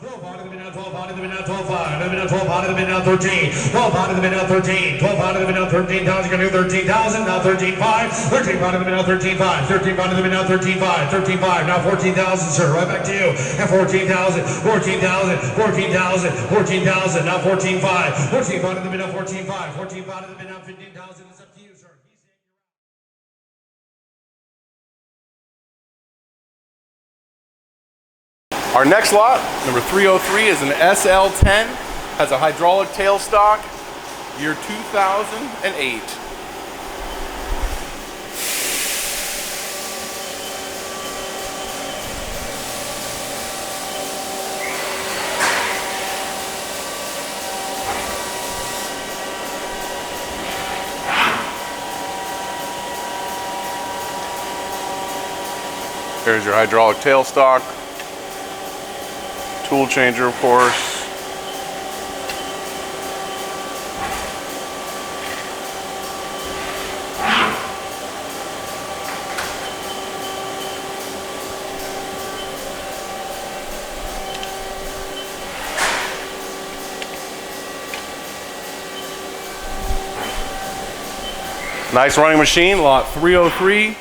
12 out of the mid now, 12 out of the mid now, 12 out of the mid now, 12 out of the mid now, 13, 12 out of the mid now, 13, 12 out of the mid now, 13,000, gonna do 13,000, now 13,500, 13 out of the mid now, 13,500, 13 out of the mid now, 13,500, 13,500, now 14,000, sir, right back to you, and 14,000, 14,000, 14,000, 14,000, now 14,500, 14 out of the mid now, 14,500, 14 out of the mid now, 15,000, it's up to you, sir. Our next lot, number 303, is an SL-10, has a hydraulic tailstock, year 2008. Here's your hydraulic tailstock. Tool changer, of course. Nice running machine, lot 303,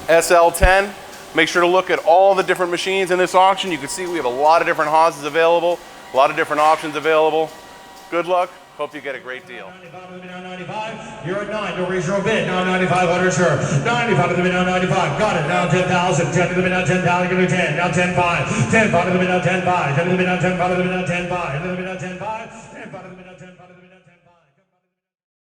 SL-10. Make sure to look at all the different machines in this auction. You can see we have a lot of different HAASs available, a lot of different options available. Good luck. Hope you get a great deal. 95, you're at 9, don't raise your own bid. Now 9,500, sure. 95 to the mid, now 95. Got it. Now 10,000. 10 to the mid, now 10,000. Give me 10. Now 10,500. 10,500 to the mid, now 10,500. 10 to the mid, now 10,500 to the mid, now 10,500. 10 to the mid, now 10,500.